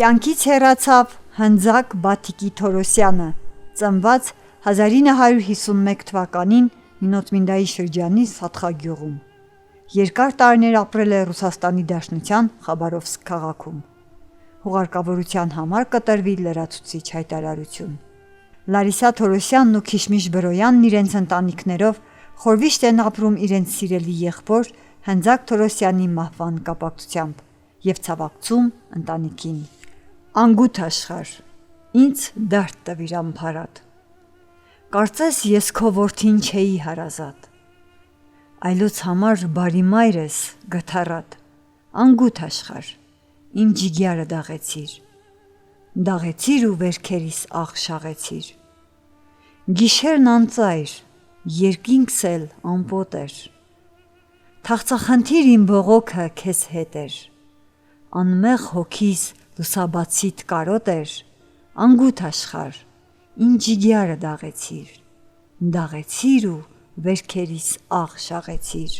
Կյանքից հեռացավ Հնձակ Բաթիկի Թորոսյանը, ծնված 1951 թվականին Մինոց-Մինդայի շրջանի Սատխա գյուղում։ Երկար տարիներ ապրել է Ռուսաստանի Դաշնության Խաբարովսկ քաղաքում։ Հուղարկավորության համար կտրվի լրացուցիչ հայտարարություն։ Լարիսա Թորոսյանն ու Քիշմիշ Բրոյանն իրենց ընտանիքներով խորհրդիշտ են ապրում իրենց սիրելի եղբոր Հնձակ Թորոսյանի մահվան կապակցությամբ և ցավակցում ընտանիքին։ Անգութ աշխարհ, ինձ դարդ տվիր ամփարատ, կարծես ես քո որդին չէի հարազատ, այլոց համար բարի մայր ես գթառատ, անգութ աշխարհ, իմ ջիգյարը դաղեցիր, դաղեցիր ու վերքերիս աղ շաղեցիր, գիշերն անծայր, երկինքս էլ անպոտ էր, թախծախնդիր իմ բողոքը քեզ հետ էր, անմեղ հոգիս լուսաբացիդ կարոտ էր, անգութ աշխարհ, իմ ջիգյարը դաղեցիր ու վերքերիս աղ շաղեցիր։